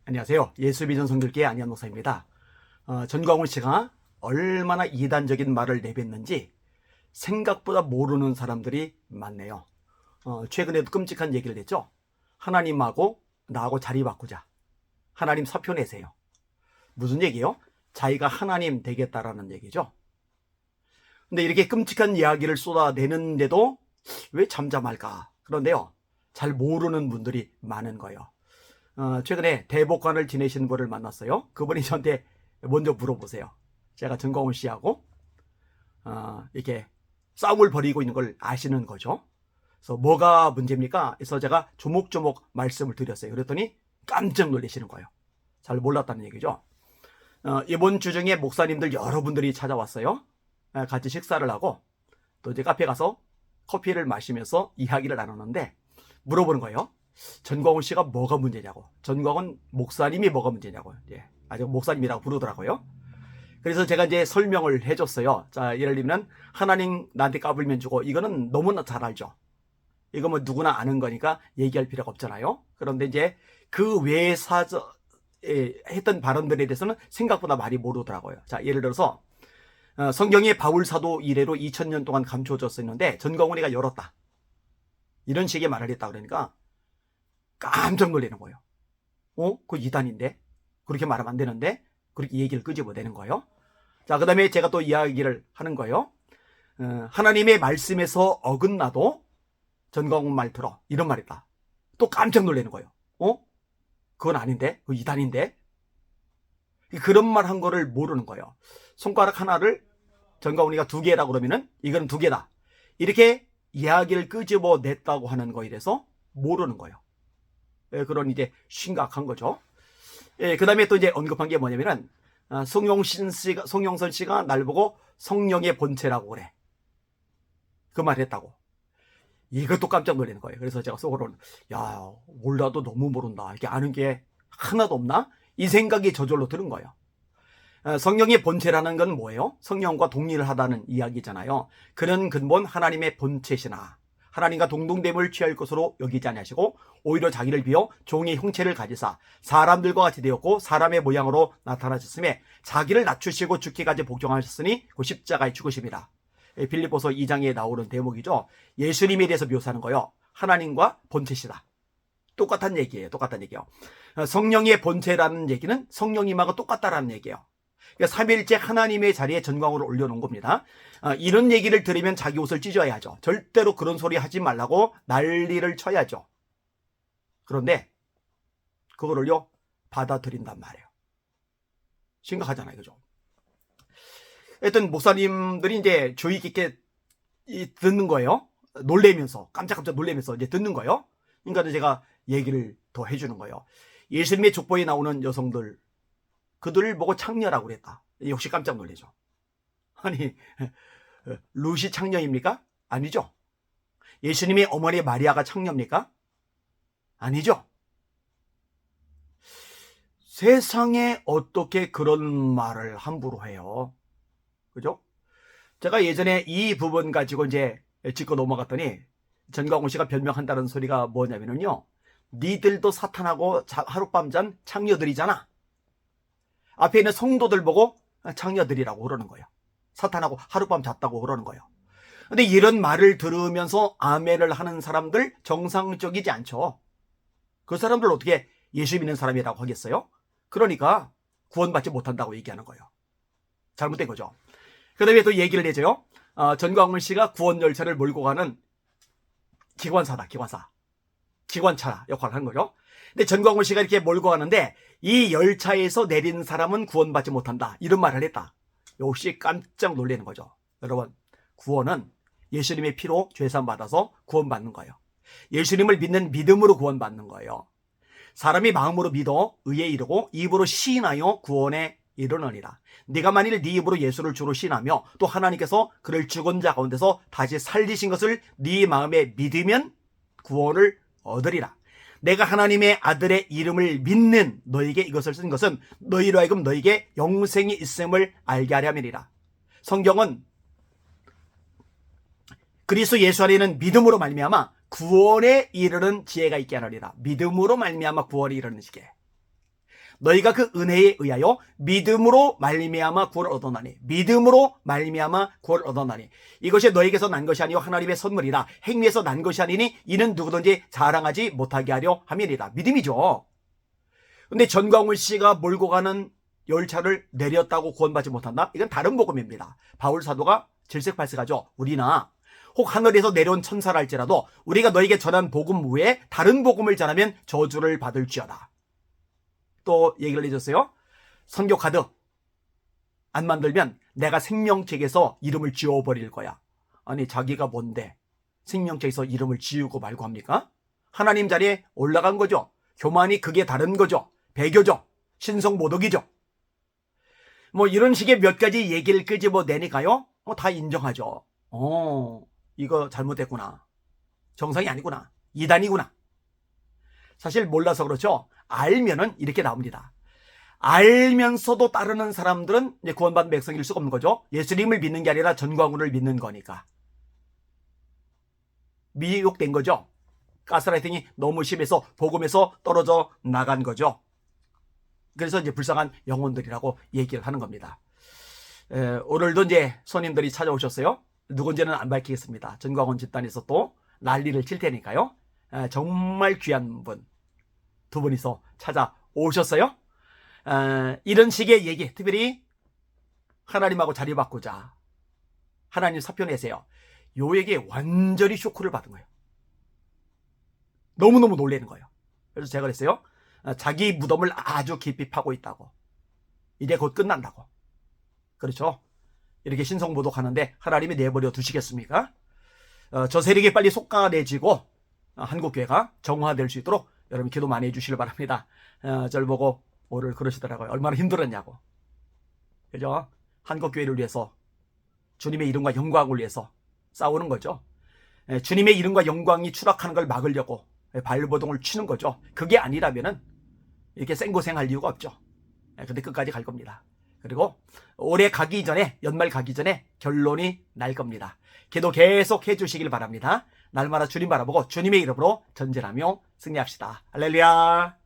안녕하세요. 예수비전 성결교회 안희연 목사입니다. 전광훈 씨가 얼마나 이단적인 말을 내뱉는지 생각보다 모르는 사람들이 많네요. 최근에도 끔찍한 얘기를 했죠. 하나님하고 나하고 자리 바꾸자. 하나님 사표 내세요. 무슨 얘기요? 자기가 하나님 되겠다라는 얘기죠. 근데 이렇게 끔찍한 이야기를 쏟아내는데도 왜 잠잠할까? 그런데요, 잘 모르는 분들이 많은 거예요. 최근에 대법관을 지내신 분을 만났어요. 그분이 저한테 먼저 물어보세요. 제가 전광훈 씨하고 이렇게 싸움을 벌이고 있는 걸 아시는 거죠. 그래서 뭐가 문제입니까? 그래서 제가 조목조목 말씀을 드렸어요. 그랬더니 깜짝 놀라시는 거예요. 잘 몰랐다는 얘기죠. 이번 주 중에 목사님들 여러분들이 찾아왔어요. 같이 식사를 하고 또 이제 카페 가서 커피를 마시면서 이야기를 나누는데 물어보는 거예요. 전광훈 씨가 뭐가 문제냐고. 전광훈 목사님이 뭐가 문제냐고. 예, 아주 목사님이라고 부르더라고요. 그래서 제가 이제 설명을 해줬어요. 자, 예를 들면 하나님 나한테 까불면 주고, 이거는 너무나 잘 알죠. 이거 뭐 누구나 아는 거니까 얘기할 필요가 없잖아요. 그런데 이제 그 외에 했던 발언들에 대해서는 생각보다 많이 모르더라고요. 자, 예를 들어서 성경에 바울 사도 이래로 2000년 동안 감춰졌었는데 전광훈이가 열었다, 이런 식의 말을 했다 그러니까 깜짝 놀라는 거예요. 그거 이단인데? 그렇게 말하면 안 되는데? 그렇게 얘기를 끄집어내는 거예요. 자, 그 다음에 제가 또 이야기를 하는 거예요. 하나님의 말씀에서 어긋나도 전광훈 말 들어, 이런 말이다. 또 깜짝 놀라는 거예요. 그건 아닌데? 그거 이단인데? 그런 말 한 거를 모르는 거예요. 손가락 하나를 전광훈이가 2개라고 그러면은 이거는 2개다, 이렇게 이야기를 끄집어냈다고 하는 거에 대해서 모르는 거예요. 그런 이제 심각한 거죠. 그 다음에 또 이제 언급한 게 뭐냐면은, 송영선 씨가 날 보고 성령의 본체라고 그래, 그 말 했다고. 이것도 깜짝 놀라는 거예요. 그래서 제가 속으로는, 야, 몰라도 너무 모른다, 이렇게 아는 게 하나도 없나? 이 생각이 저절로 드는 거예요. 성령의 본체라는 건 뭐예요? 성령과 동일하다는 이야기잖아요. 그는 근본 하나님의 본체시나 하나님과 동등됨을 취할 것으로 여기지 아니하시고 오히려 자기를 비어 종의 형체를 가지사 사람들과 같이 되었고 사람의 모양으로 나타나셨으며 자기를 낮추시고 죽기까지 복종하셨으니 그 십자가의 죽으심이라. 빌립보서 2장에 나오는 대목이죠. 예수님에 대해서 묘사하는 거요. 하나님과 본체시다. 똑같은 얘기예요. 똑같은 얘기요. 성령의 본체라는 얘기는 성령님하고 똑같다라는 얘기예요. 그러니까 삼위일체 하나님의 자리에 전광훈을 올려놓은 겁니다. 이런 얘기를 들으면 자기 옷을 찢어야죠. 절대로 그런 소리 하지 말라고 난리를 쳐야죠. 그런데 그거를요 받아들인단 말이에요. 심각하잖아요, 그죠? 하여튼 목사님들이 이제 주의 깊게 듣는 거예요. 놀래면서, 깜짝깜짝 놀래면서 이제 듣는 거예요. 그러니까 제가 얘기를 더 해주는 거예요. 예수님의 족보에 나오는 여성들, 그들을 보고 창녀라고 그랬다. 역시 깜짝 놀라죠. 아니, 루시 창녀입니까? 아니죠. 예수님의 어머니 마리아가 창녀입니까? 아니죠. 세상에 어떻게 그런 말을 함부로 해요? 그죠? 제가 예전에 이 부분 가지고 이제 짚고 넘어갔더니 전광훈 씨가 변명한다는 소리가 뭐냐면요, 니들도 사탄하고 하룻밤 잔 창녀들이잖아. 앞에 있는 성도들 보고 창녀들이라고 그러는 거예요. 사탄하고 하룻밤 잤다고 그러는 거예요. 근데 이런 말을 들으면서 아멘을 하는 사람들 정상적이지 않죠. 그 사람들 어떻게 예수 믿는 사람이라고 하겠어요? 그러니까 구원받지 못한다고 얘기하는 거예요. 잘못된 거죠. 그 다음에 또 얘기를 해줘요. 전광훈 씨가 구원 열차를 몰고 가는 기관사다, 기관차 역할을 하는 거죠. 근데 전광훈 씨가 이렇게 몰고 가는데 이 열차에서 내린 사람은 구원받지 못한다, 이런 말을 했다. 역시 깜짝 놀라는 거죠. 여러분, 구원은 예수님의 피로 죄산 받아서 구원받는 거예요. 예수님을 믿는 믿음으로 구원받는 거예요. 사람이 마음으로 믿어 의에 이르고 입으로 시인하여 구원에 이르느니라. 네가 만일 네 입으로 예수를 주로 시인하며 또 하나님께서 그를 죽은 자 가운데서 다시 살리신 것을 네 마음에 믿으면 구원을 얻으리라. 내가 하나님의 아들의 이름을 믿는 너에게 이것을 쓴 것은 너희로 하여금 너에게 영생이 있음을 알게 하려 함이니라. 성경은 그리스도 예수 안에는 믿음으로 말미암아 구원에 이르는 지혜가 있게 하느니라. 믿음으로 말미암아 구원에 이르는 지혜. 너희가 그 은혜에 의하여 믿음으로 말미암아 구원을 얻었나니 믿음으로 말미암아 구원을 얻었나니 이것이 너희에게서 난 것이 아니요 하나님의 선물이라 행위에서 난 것이 아니니 이는 누구든지 자랑하지 못하게 하려 함이니라. 믿음이죠. 근데 전광훈 씨가 몰고 가는 열차를 내렸다고 구원받지 못한다? 이건 다른 복음입니다. 바울 사도가 질색팔색하죠. 우리나 혹 하늘에서 내려온 천사랄지라도 우리가 너에게 전한 복음 외에 다른 복음을 전하면 저주를 받을지어다. 또 얘기를 해줬어요. 선교 카드 안 만들면 내가 생명책에서 이름을 지워버릴 거야. 아니 자기가 뭔데 생명책에서 이름을 지우고 말고 합니까? 하나님 자리에 올라간 거죠. 교만이 그게 다른 거죠. 배교죠. 신성모독이죠. 뭐 이런 식의 몇 가지 얘기를 끄집어내니까요. 다 인정하죠. 이거 잘못됐구나. 정상이 아니구나. 이단이구나. 사실 몰라서 그렇죠. 알면은 이렇게 나옵니다. 알면서도 따르는 사람들은 이제 구원받은 백성일 수가 없는 거죠. 예수님을 믿는 게 아니라 전광훈을 믿는 거니까. 미혹된 거죠. 가스라이팅이 너무 심해서 복음에서 떨어져 나간 거죠. 그래서 이제 불쌍한 영혼들이라고 얘기를 하는 겁니다. 오늘도 이제 손님들이 찾아오셨어요. 누군지는 안 밝히겠습니다. 전광훈 집단에서 또 난리를 칠 테니까요. 정말 귀한 분 두 분이서 찾아오셨어요. 이런 식의 얘기, 특별히 하나님하고 자리 바꾸자, 하나님 사표 내세요, 요 얘기에 완전히 쇼크를 받은 거예요. 너무너무 놀라는 거예요. 그래서 제가 그랬어요. 자기 무덤을 아주 깊이 파고 있다고. 이제 곧 끝난다고. 그렇죠? 이렇게 신성모독하는데 하나님이 내버려 두시겠습니까? 저 세력이 빨리 속가내지고 한국교회가 정화될 수 있도록 여러분 기도 많이 해주시길 바랍니다. 저를 보고 오늘 그러시더라고요. 얼마나 힘들었냐고. 그죠? 한국교회를 위해서 주님의 이름과 영광을 위해서 싸우는 거죠. 주님의 이름과 영광이 추락하는 걸 막으려고 발버둥을 치는 거죠. 그게 아니라면은 이렇게 생고생할 이유가 없죠. 근데 끝까지 갈 겁니다. 그리고 올해 가기 전에, 연말 가기 전에 결론이 날 겁니다. 기도 계속 해주시길 바랍니다. 날마다 주님 바라보고 주님의 이름으로 전진하며 승리합시다. 할렐루야.